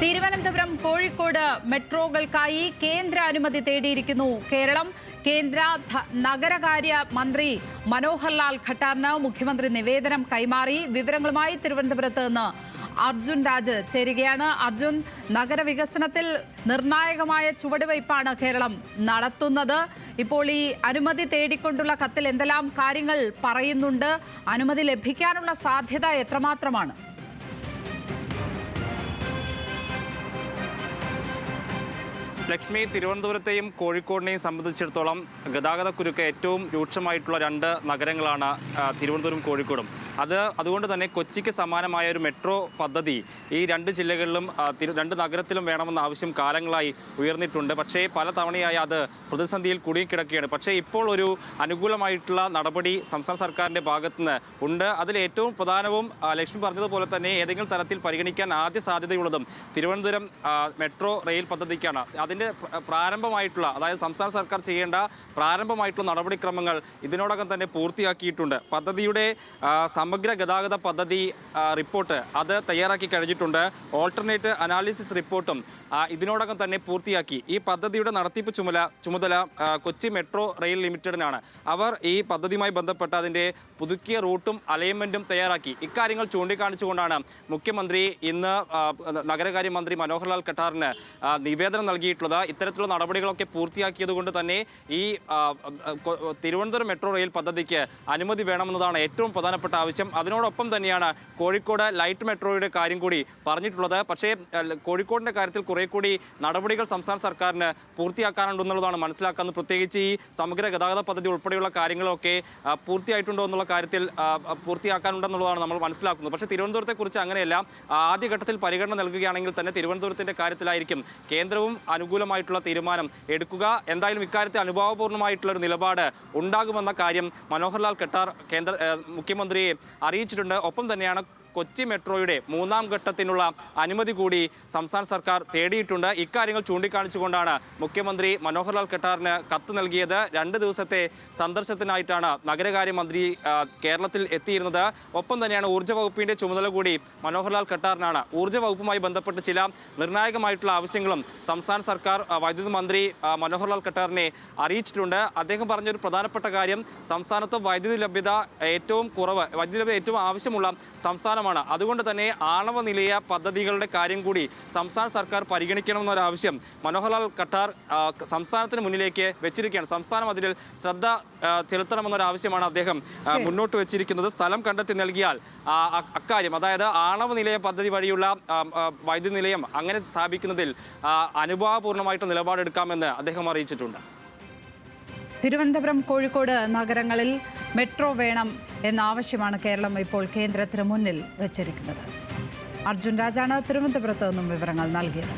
തിരുവനന്തപുരം കോഴിക്കോട് മെട്രോകൾക്കായി കേന്ദ്ര അനുമതി തേടിയിരിക്കുന്നു കേരളം. കേന്ദ്ര നഗരകാര്യ മന്ത്രി മനോഹർ ലാൽ ഖട്ടാറിന് മുഖ്യമന്ത്രി നിവേദനം കൈമാറി. വിവരങ്ങളുമായി തിരുവനന്തപുരത്ത് നിന്ന് അർജുൻ രാജ് ചേരുകയാണ്. അർജുൻ, നഗരവികസനത്തിൽ നിർണായകമായ ചുവടുവയ്പ്പാണ് കേരളം നടത്തുന്നത്. ഇപ്പോൾ ഈ അനുമതി തേടിക്കൊണ്ടുള്ള കത്തിൽ എന്തെല്ലാം കാര്യങ്ങൾ പറയുന്നുണ്ട്? അനുമതി ലഭിക്കാനുള്ള സാധ്യത എത്രമാത്രമാണ്? ലക്ഷ്മി, തിരുവനന്തപുരത്തെയും കോഴിക്കോടിനെയും സംബന്ധിച്ചിടത്തോളം ഗതാഗതക്കുരുക്ക് ഏറ്റവും രൂക്ഷമായിട്ടുള്ള രണ്ട് നഗരങ്ങളാണ് തിരുവനന്തപുരം കോഴിക്കോടും. അതുകൊണ്ട് തന്നെ കൊച്ചിക്ക് സമാനമായ ഒരു മെട്രോ പദ്ധതി ഈ രണ്ട് ജില്ലകളിലും രണ്ട് നഗരത്തിലും വേണമെന്ന ആവശ്യം കാലങ്ങളായി ഉയർന്നിട്ടുണ്ട്. പക്ഷേ പല തവണയായി അത് പ്രതിസന്ധിയിൽ കുടുങ്ങിക്കിടക്കുകയാണ്. പക്ഷേ ഇപ്പോൾ ഒരു അനുകൂലമായിട്ടുള്ള നടപടി സംസ്ഥാന സർക്കാരിൻ്റെ ഭാഗത്തുനിന്ന് ഉണ്ട്. അതിൽ ഏറ്റവും പ്രധാനവും ലക്ഷ്മി പറഞ്ഞതുപോലെ തന്നെ ഏതെങ്കിലും തരത്തിൽ പരിഗണിക്കാൻ ആദ്യ സാധ്യതയുള്ളതും തിരുവനന്തപുരം മെട്രോ റെയിൽ പദ്ധതിക്കാണ്. അതിൻ്റെ പ്രാരംഭമായിട്ടുള്ള, അതായത് സംസ്ഥാന സർക്കാർ ചെയ്യേണ്ട പ്രാരംഭമായിട്ടുള്ള നടപടിക്രമങ്ങൾ ഇതിനോടകം തന്നെ പൂർത്തിയാക്കിയിട്ടുണ്ട്. പദ്ധതിയുടെ സമഗ്ര ഗതാഗത പദ്ധതി റിപ്പോർട്ട് അത് തയ്യാറാക്കി കഴിഞ്ഞിട്ടുണ്ട്. ഓൾട്ടർനേറ്റ് അനാലിസിസ് റിപ്പോർട്ടും ഇതിനോടകം തന്നെ പൂർത്തിയാക്കി. ഈ പദ്ധതിയുടെ നടത്തിപ്പ് ചുമതല കൊച്ചി മെട്രോ റെയിൽ ലിമിറ്റഡിനാണ്. അവർ ഈ പദ്ധതിയുമായി ബന്ധപ്പെട്ട അതിൻ്റെ പുതുക്കിയ റൂട്ടും അലൈൻമെൻറ്റും തയ്യാറാക്കി. ഇക്കാര്യങ്ങൾ ചൂണ്ടിക്കാണിച്ചുകൊണ്ടാണ് മുഖ്യമന്ത്രി ഇന്ന് നഗരകാര്യ മന്ത്രി മനോഹർ ലാൽ ഖട്ടാറിന് നിവേദനം നൽകിയിട്ടുള്ളത്. ഇത്തരത്തിലുള്ള നടപടികളൊക്കെ പൂർത്തിയാക്കിയത് കൊണ്ട് തന്നെ ഈ തിരുവനന്തപുരം മെട്രോ റെയിൽ പദ്ധതിക്ക് അനുമതി വേണമെന്നതാണ് ഏറ്റവും പ്രധാനപ്പെട്ട ആവശ്യം. അതിനോടൊപ്പം തന്നെയാണ് കോഴിക്കോട് ലൈറ്റ് മെട്രോയുടെ കാര്യം കൂടി പറഞ്ഞിട്ടുള്ളത്. പക്ഷേ കോഴിക്കോടിൻ്റെ കാര്യത്തിൽ കുറെ കൂടി നടപടികൾ സംസ്ഥാന സർക്കാരിന് പൂർത്തിയാക്കാനുണ്ടെന്നുള്ളതാണ് മനസ്സിലാക്കുന്നത്. പ്രത്യേകിച്ച് ഈ സമഗ്ര ഗതാഗത പദ്ധതി ഉൾപ്പെടെയുള്ള കാര്യങ്ങളൊക്കെ പൂർത്തിയായിട്ടുണ്ടോ എന്നുള്ള കാര്യത്തിൽ പൂർത്തിയാക്കാനുണ്ടെന്നുള്ളതാണ് നമ്മൾ മനസ്സിലാക്കുന്നത്. പക്ഷേ തിരുവനന്തപുരത്തെക്കുറിച്ച് അങ്ങനെയല്ല. ആദ്യഘട്ടത്തിൽ പരിഗണന നൽകുകയാണെങ്കിൽ തന്നെ തിരുവനന്തപുരത്തിൻ്റെ കാര്യത്തിലായിരിക്കും കേന്ദ്രവും അനുകൂലമായിട്ടുള്ള തീരുമാനം എടുക്കുക. എന്തായാലും ഇക്കാര്യത്തിൽ അനുഭാവപൂർണ്ണമായിട്ടുള്ള ഒരു നിലപാട് ഉണ്ടാകുമെന്ന കാര്യം മനോഹർ ലാൽ ഖട്ടാർ മുഖ്യമന്ത്രിയെ അറിയിച്ചിട്ടുണ്ട്. ഒപ്പം തന്നെയാണ് കൊച്ചി മെട്രോയുടെ മൂന്നാം ഘട്ടത്തിനുള്ള അനുമതി കൂടി സംസ്ഥാന സർക്കാർ തേടിയിട്ടുണ്ട്. ഇക്കാര്യങ്ങൾ ചൂണ്ടിക്കാണിച്ചുകൊണ്ടാണ് മുഖ്യമന്ത്രി മനോഹർ ലാൽ ഖട്ടാറിന് കത്ത് നൽകിയത്. 2 ദിവസത്തെ സന്ദർശനത്തിനായിട്ടാണ് നഗരകാര്യമന്ത്രി കേരളത്തിൽ എത്തിയിരുന്നത്. ഒപ്പം തന്നെയാണ് ഊർജ്ജ വകുപ്പിൻ്റെ ചുമതല കൂടി മനോഹർ ലാൽ ഖട്ടാറിനാണ്. ഊർജ്ജ വകുപ്പുമായി ബന്ധപ്പെട്ട് ചില നിർണായകമായിട്ടുള്ള ആവശ്യങ്ങളും സംസ്ഥാന സർക്കാർ വൈദ്യുതി മന്ത്രി മനോഹർ ലാൽ ഖട്ടാറിനെ അറിയിച്ചിട്ടുണ്ട്. അദ്ദേഹം പറഞ്ഞൊരു പ്രധാനപ്പെട്ട കാര്യം, സംസ്ഥാനത്ത് വൈദ്യുതി ലഭ്യത ഏറ്റവും കുറവ്, വൈദ്യുതി ലഭ്യത ഏറ്റവും ആവശ്യമുള്ള സംസ്ഥാനം. അതുകൊണ്ട് തന്നെ ആണവ നിലയ പദ്ധതികളുടെ കാര്യം കൂടി സംസ്ഥാന സർക്കാർ പരിഗണിക്കണമെന്നൊരാവശ്യം മനോഹർ ലാൽ ഖട്ടാർ സംസ്ഥാനത്തിന് മുന്നിലേക്ക് വെച്ചിരിക്കുകയാണ്. സംസ്ഥാനം അതിൽ ശ്രദ്ധ ചെലുത്തണമെന്നൊരാവശ്യമാണ് അദ്ദേഹം മുന്നോട്ട് വെച്ചിരിക്കുന്നത്. സ്ഥലം കണ്ടെത്തി നൽകിയാൽ അക്കാര്യം, അതായത് ആണവ നിലയ പദ്ധതി വഴിയുള്ള വൈദ്യുതി നിലയം അങ്ങനെ സ്ഥാപിക്കുന്നതിൽ അനുഭാവപൂർണ്ണമായിട്ട് നിലപാടെടുക്കാമെന്ന് അദ്ദേഹം അറിയിച്ചിട്ടുണ്ട്. തിരുവനന്തപുരം കോഴിക്കോട് നഗരങ്ങളിൽ മെട്രോ വേണം എന്ന ആവശ്യമാണ് കേരളം ഇപ്പോൾ കേന്ദ്രത്തിന് മുന്നിൽ വെച്ചിരിക്കുന്നത്. അർജുൻ രാജാണ് തിരുവനന്തപുരത്ത് നിന്നും വിവരങ്ങൾ നൽകിയത്.